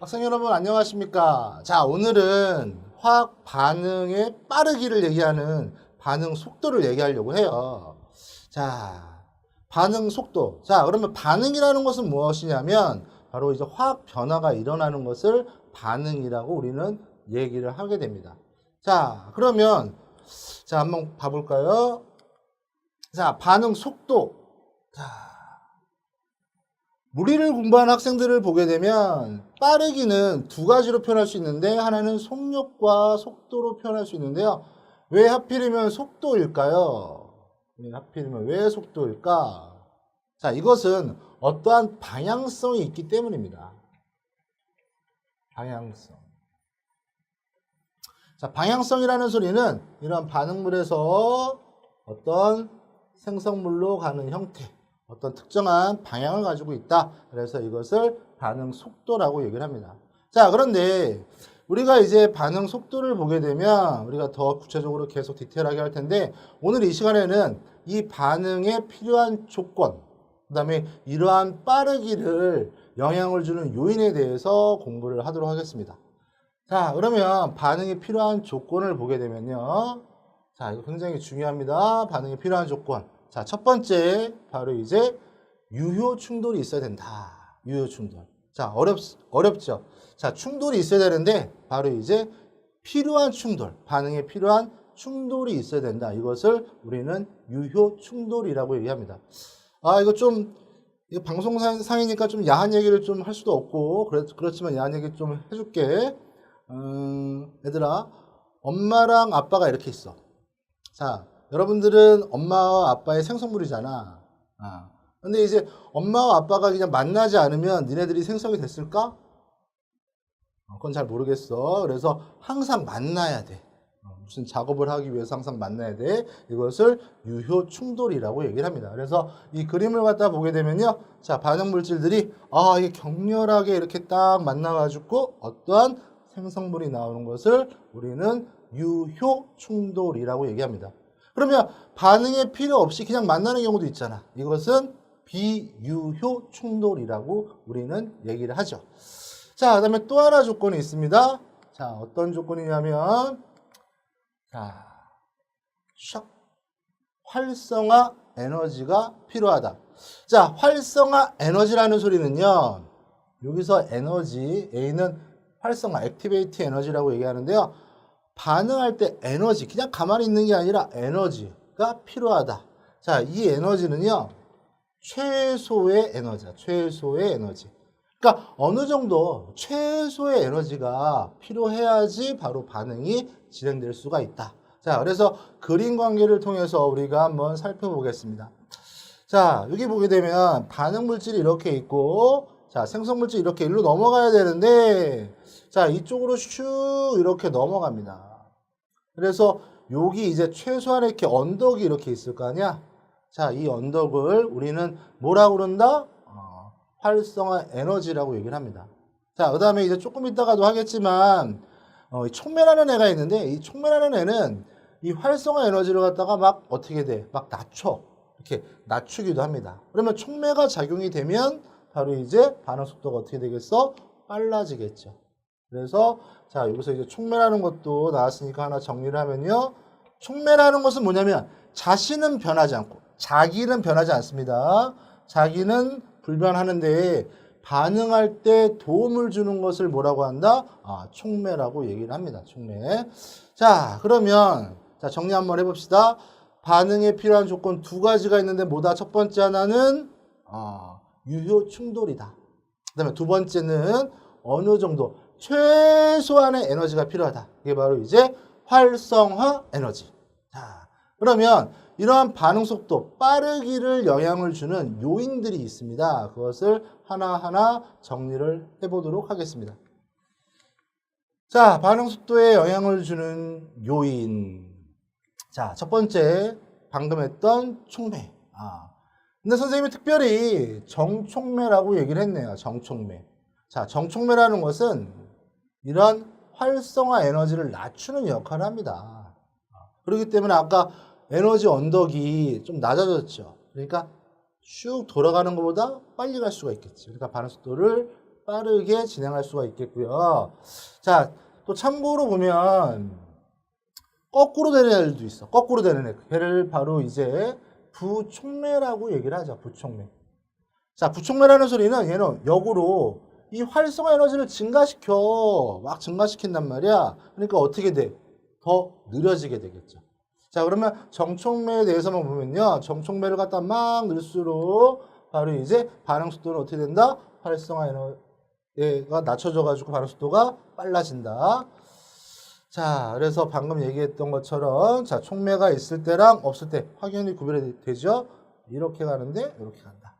학생 여러분 안녕하십니까? 자, 오늘은 화학 반응의 빠르기를 얘기하는 반응 속도를 얘기하려고 해요. 자, 반응 속도. 자, 그러면 반응이라는 것은 무엇이냐면 바로 이제 화학 변화가 일어나는 것을 반응이라고 우리는 얘기를 하게 됩니다. 자, 그러면 자, 한번 봐볼까요? 자, 반응 속도. 자, 물리를 공부하는 학생들을 보게 되면 빠르기는 두 가지로 표현할 수 있는데 하나는 속력과 속도로 표현할 수 있는데요. 왜 하필이면 속도일까요? 왜 속도일까? 자, 이것은 어떠한 방향성이 있기 때문입니다. 방향성. 자, 방향성이라는 소리는 이런 반응물에서 어떤 생성물로 가는 형태, 어떤 특정한 방향을 가지고 있다. 그래서 이것을 반응 속도라고 얘기를 합니다. 자, 그런데 우리가 이제 반응 속도를 보게 되면 우리가 더 구체적으로 계속 디테일하게 할 텐데 오늘 이 시간에는 이 반응에 필요한 조건, 그 다음에 이러한 빠르기를 영향을 주는 요인에 대해서 공부를 하도록 하겠습니다. 자, 그러면 반응이 필요한 조건을 보게 되면요. 자, 이거 굉장히 중요합니다. 반응이 필요한 조건. 자, 첫 번째, 바로 이제 유효 충돌이 있어야 된다. 유효 충돌. 자, 어렵죠? 자, 충돌이 있어야 되는데, 바로 이제 필요한 충돌, 반응에 필요한 충돌이 있어야 된다. 이것을 우리는 유효 충돌이라고 얘기합니다. 아, 이거 좀, 이거 방송상이니까 좀 야한 얘기를 좀 할 수도 없고, 그렇지만 야한 얘기 좀 해줄게. 얘들아, 엄마랑 아빠가 이렇게 있어. 자, 여러분들은 엄마와 아빠의 생성물이잖아. 근데 이제 엄마와 아빠가 그냥 만나지 않으면 니네들이 생성이 됐을까? 그건 잘 모르겠어. 그래서 항상 만나야 돼. 무슨 작업을 하기 위해서 항상 만나야 돼. 이것을 유효 충돌이라고 얘기를 합니다. 그래서 이 그림을 갖다 보게 되면요. 자, 반응 물질들이 이게 격렬하게 이렇게 딱 만나가지고 어떠한 생성물이 나오는 것을 우리는 유효 충돌이라고 얘기합니다. 그러면 반응에 필요 없이 그냥 만나는 경우도 있잖아. 이것은 비유효 충돌이라고 우리는 얘기를 하죠. 자, 그 다음에 또 하나 조건이 있습니다. 자, 어떤 조건이냐면 자, 활성화 에너지가 필요하다. 자, 활성화 에너지라는 소리는요. 여기서 에너지, A는 활성화, 액티베이트 에너지라고 얘기하는데요. 반응할 때 에너지, 그냥 가만히 있는 게 아니라 에너지가 필요하다. 자, 이 에너지는요. 최소의 에너지야. 최소의 에너지. 그러니까 어느 정도 최소의 에너지가 필요해야지 바로 반응이 진행될 수가 있다. 자, 그래서 그림 관계를 통해서 우리가 한번 살펴보겠습니다. 자, 여기 보게 되면 반응 물질이 이렇게 있고, 자, 생성 물질이 이렇게 일로 넘어가야 되는데, 자, 이쪽으로 슉 이렇게 넘어갑니다. 그래서 여기 이제 최소한의 이렇게 언덕이 이렇게 있을 거 아니야? 자, 이 언덕을 우리는 뭐라고 그런다? 활성화 에너지라고 얘기를 합니다. 자, 그 다음에 이제 조금 이따가도 하겠지만, 촉매라는 애가 있는데, 이 촉매라는 애는 이 활성화 에너지를 갖다가 막 어떻게 돼? 막 낮춰. 이렇게 낮추기도 합니다. 그러면 촉매가 작용이 되면 바로 이제 반응 속도가 어떻게 되겠어? 빨라지겠죠. 그래서 자, 여기서 이제 촉매라는 것도 나왔으니까 하나 정리를 하면요. 촉매라는 것은 뭐냐면 자신은 변하지 않고 자기는 변하지 않습니다. 자기는 불변하는데 반응할 때 도움을 주는 것을 뭐라고 한다? 촉매라고 얘기를 합니다. 촉매. 자, 그러면 자, 정리 한번 해봅시다. 반응에 필요한 조건 두 가지가 있는데 뭐다? 첫 번째 하나는 유효 충돌이다. 그 다음에 두 번째는 어느 정도 최소한의 에너지가 필요하다. 이게 바로 이제 활성화 에너지. 자, 그러면 이러한 반응 속도, 빠르기를 영향을 주는 요인들이 있습니다. 그것을 하나하나 정리를 해보도록 하겠습니다. 자, 반응 속도에 영향을 주는 요인. 자, 첫 번째, 방금 했던 촉매. 근데 선생님이 특별히 정촉매라고 얘기를 했네요. 정촉매. 자, 정촉매라는 것은 이런 활성화 에너지를 낮추는 역할을 합니다. 그렇기 때문에 아까 에너지 언덕이 좀 낮아졌죠. 그러니까 쭉 돌아가는 것보다 빨리 갈 수가 있겠지. 그러니까 반응 속도를 빠르게 진행할 수가 있겠고요. 자, 또 참고로 보면 거꾸로 되는 애들도 있어. 거꾸로 되는 애. 걔를 바로 이제 부촉매라고 얘기를 하죠. 부촉매. 자, 부촉매라는 소리는 얘는 역으로 이 활성화 에너지를 증가시켜. 막 증가시킨단 말이야. 그러니까 어떻게 돼? 더 느려지게 되겠죠. 자, 그러면 정촉매에 대해서만 보면요. 정촉매를 갖다 막 넣을수록 바로 이제 반응 속도는 어떻게 된다? 활성화 에너지가 낮춰져가지고 반응 속도가 빨라진다. 자, 그래서 방금 얘기했던 것처럼 자, 촉매가 있을 때랑 없을 때 확연히 구별이 되죠? 이렇게 가는데 이렇게 간다.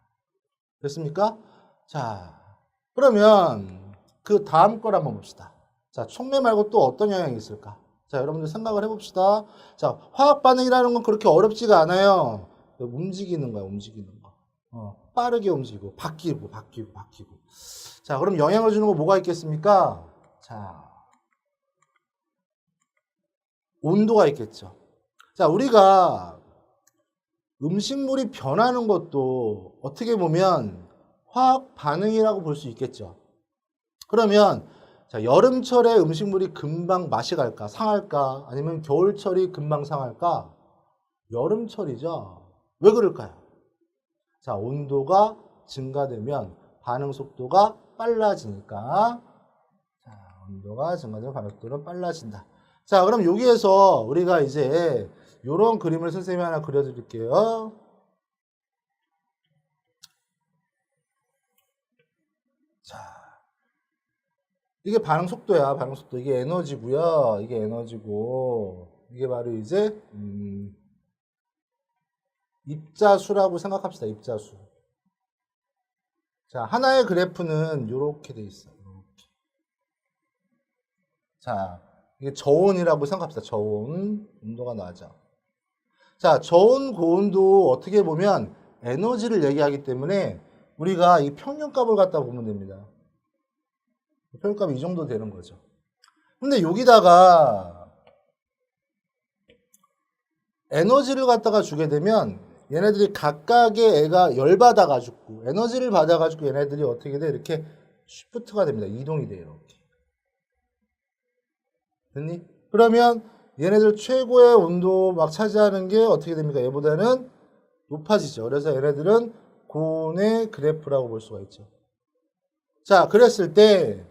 됐습니까? 자, 그러면 그 다음 걸 한번 봅시다. 자, 촉매 말고 또 어떤 영향이 있을까? 자, 여러분들 생각을 해봅시다. 자, 화학 반응이라는 건 그렇게 어렵지가 않아요. 움직이는 거야, 움직이는 거. 빠르게 움직이고, 바뀌고. 자, 그럼 영향을 주는 거 뭐가 있겠습니까? 자, 온도가 있겠죠. 자, 우리가 음식물이 변하는 것도 어떻게 보면 화학 반응이라고 볼 수 있겠죠. 그러면 자, 여름철에 음식물이 금방 맛이 갈까, 상할까? 아니면 겨울철이 금방 상할까? 여름철이죠. 왜 그럴까요? 자, 온도가 증가되면 반응 속도가 빨라지니까. 자, 온도가 증가되면 반응 속도는 빨라진다. 자, 그럼 여기에서 우리가 이제 이런 그림을 선생님이 하나 그려드릴게요. 자, 이게 반응 속도야, 반응 속도. 이게 에너지고요. 이게 에너지고, 이게 바로 이제 입자수라고 생각합시다. 입자수. 자, 하나의 그래프는 이렇게 돼 있어요. 이렇게. 자, 이게 저온이라고 생각합시다. 저온. 온도가 낮아. 자, 저온, 고온도 어떻게 보면 에너지를 얘기하기 때문에 우리가 이 평균값을 갖다 보면 됩니다. 평균값이 이 정도 되는 거죠. 근데 여기다가 에너지를 갖다가 주게 되면 얘네들이 각각의 애가 열받아가지고 에너지를 받아가지고 얘네들이 어떻게 돼? 이렇게 쉬프트가 됩니다. 이동이 돼요. 이렇게. 됐니? 그러면 얘네들 최고의 온도 막 차지하는 게 어떻게 됩니까? 얘보다는 높아지죠. 그래서 얘네들은 고온의 그래프라고 볼 수가 있죠. 자, 그랬을 때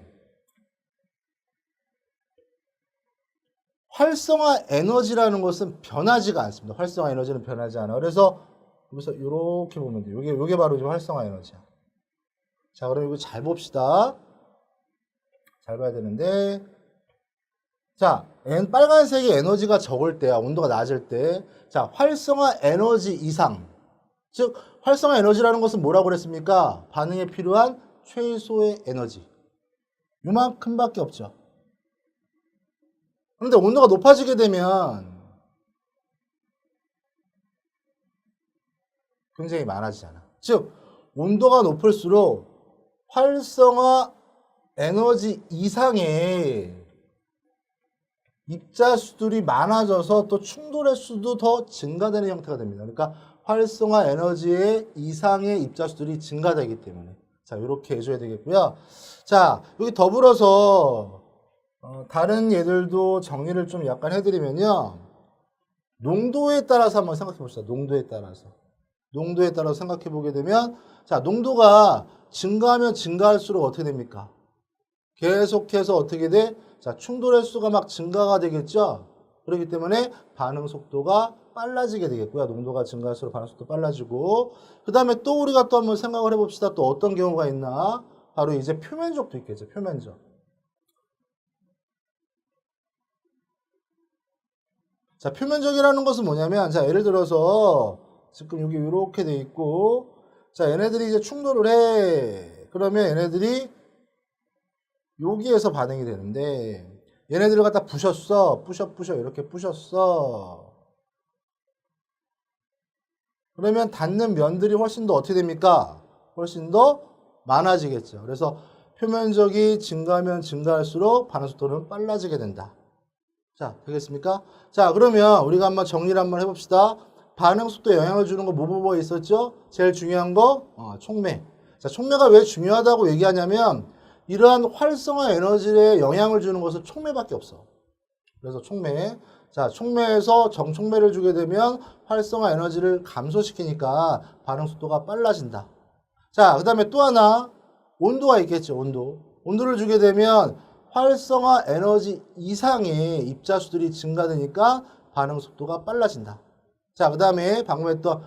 활성화 에너지라는 것은 변하지가 않습니다. 활성화 에너지는 변하지 않아. 그래서 여기서 이렇게 보면 돼요. 요게 바로 지금 활성화 에너지야. 자, 그럼 이거 잘 봅시다. 잘 봐야 되는데. 자, 빨간색이 에너지가 적을 때야. 온도가 낮을 때. 자, 활성화 에너지 이상. 즉, 활성화 에너지라는 것은 뭐라고 그랬습니까? 반응에 필요한 최소의 에너지. 요만큼밖에 없죠. 그런데 온도가 높아지게 되면 굉장히 많아지잖아. 즉, 온도가 높을수록 활성화 에너지 이상의 입자수들이 많아져서 또 충돌의 수도 더 증가되는 형태가 됩니다. 그러니까 활성화 에너지의 이상의 입자수들이 증가되기 때문에. 자, 이렇게 해줘야 되겠고요. 자, 여기 더불어서 다른 얘들도 정리를 좀 약간 해드리면요. 농도에 따라서 한번 생각해 봅시다. 농도에 따라서. 농도에 따라서 생각해 보게 되면, 자, 농도가 증가하면 증가할수록 어떻게 됩니까? 계속해서 어떻게 돼? 자, 충돌의 수가 막 증가가 되겠죠? 그렇기 때문에 반응 속도가 빨라지게 되겠고요. 농도가 증가할수록 반응 속도 빨라지고. 그 다음에 또 우리가 또 한번 생각을 해봅시다. 또 어떤 경우가 있나? 바로 이제 표면적도 있겠죠. 표면적. 자, 표면적이라는 것은 뭐냐면, 자, 예를 들어서 지금 여기 이렇게 돼 있고, 자, 얘네들이 이제 충돌을 해. 그러면 얘네들이 여기에서 반응이 되는데, 얘네들을 갖다 부셨어. 부셔. 이렇게 부셨어. 그러면 닿는 면들이 훨씬 더 어떻게 됩니까? 훨씬 더 많아지겠죠. 그래서 표면적이 증가하면 증가할수록 반응 속도는 빨라지게 된다. 자, 되겠습니까? 자, 그러면 우리가 한번 정리를 한번 해봅시다. 반응 속도에 영향을 주는 거 뭐가 있었죠? 제일 중요한 거 촉매. 자, 촉매가 왜 중요하다고 얘기하냐면 이러한 활성화 에너지에 영향을 주는 것은 촉매밖에 없어. 그래서 촉매. 자, 촉매에서 정촉매를 주게 되면 활성화 에너지를 감소시키니까 반응 속도가 빨라진다. 자, 그 다음에 또 하나 온도가 있겠죠. 온도를 주게 되면 활성화 에너지 이상의 입자수들이 증가되니까 반응 속도가 빨라진다. 자, 그 다음에 방금 했던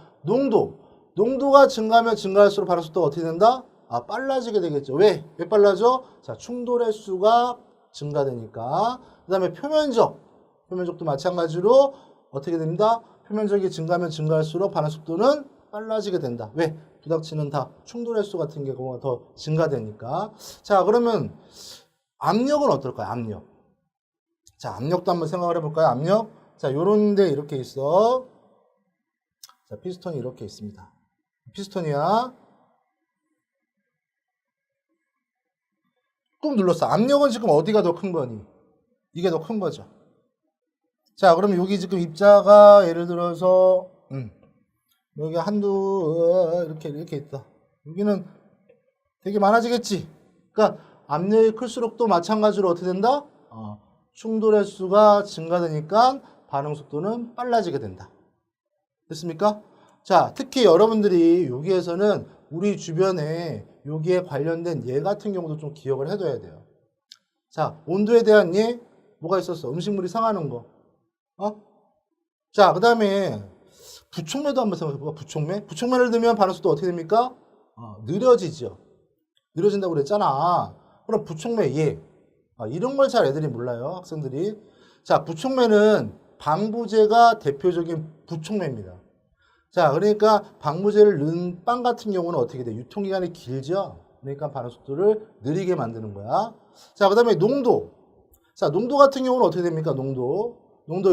농도가 증가하면 증가할수록 반응 속도가 어떻게 된다? 빨라지게 되겠죠. 왜 빨라져? 자, 충돌의 수가 증가되니까. 그 다음에 표면적도 마찬가지로 어떻게 됩니다? 표면적이 증가하면 증가할수록 반응 속도는 빨라지게 된다. 왜? 부닥치는 다 충돌의 수 같은 경우가 더 증가되니까. 자, 그러면 압력은 어떨까요? 압력. 자, 압력도 한번 생각을 해볼까요? 압력. 자, 요런 데 이렇게 있어. 자, 피스톤이 이렇게 있습니다. 피스톤이야. 꾹 눌렀어. 압력은 지금 어디가 더 큰 거니? 이게 더 큰 거죠. 자, 그러면 여기 지금 입자가 예를 들어서 여기 한두 이렇게 있다. 여기는 되게 많아지겠지. 그러니까 압력이 클수록 또 마찬가지로 어떻게 된다? 충돌의 수가 증가되니까 반응 속도는 빨라지게 된다. 됐습니까? 자, 특히 여러분들이 여기에서는 우리 주변에 여기에 관련된 예 같은 경우도 좀 기억을 해둬야 돼요. 자, 온도에 대한 예 뭐가 있었어? 음식물이 상하는 거. 자, 그 다음에 부촉매도 한번 생각해볼까? 부촉매를 넣으면 반응 속도 어떻게 됩니까? 느려지죠. 느려진다고 그랬잖아. 그럼 부촉매 예. 이런 걸 잘 애들이 몰라요. 학생들이. 자, 부촉매는 방부제가 대표적인 부촉매입니다. 자, 그러니까 방부제를 넣은 빵 같은 경우는 어떻게 돼? 유통기간이 길죠? 그러니까 반응 속도를 느리게 만드는 거야. 자, 그 다음에 농도. 자, 농도 같은 경우는 어떻게 됩니까? 농도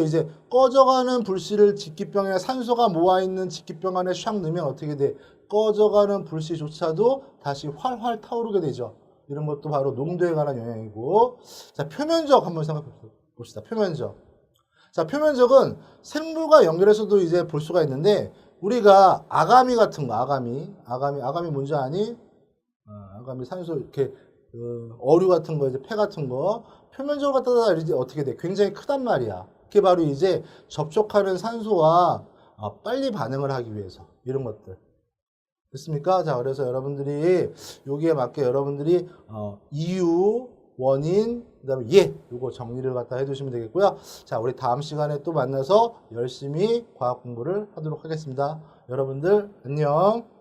이제 꺼져가는 불씨를 직기병에 산소가 모아있는 직기병 안에 샥 넣으면 어떻게 돼? 꺼져가는 불씨조차도 다시 활활 타오르게 되죠. 이런 것도 바로 농도에 관한 영향이고. 자, 표면적 한번 생각해 봅시다. 표면적. 자, 표면적은 생물과 연결해서도 이제 볼 수가 있는데, 우리가 아가미 같은 거, 아가미 뭔지 아니? 아가미 산소 이렇게 어류 같은 거, 이제 폐 같은 거 표면적으로 갖다가 이제 어떻게 돼? 굉장히 크단 말이야. 그게 바로 이제 접촉하는 산소와 빨리 반응을 하기 위해서 이런 것들. 됐습니까? 자, 그래서 여러분들이 여기에 맞게 여러분들이 이유, 원인, 그 다음에 예, 요거 정리를 갖다 해두시면 되겠고요. 자, 우리 다음 시간에 또 만나서 열심히 과학 공부를 하도록 하겠습니다. 여러분들 안녕.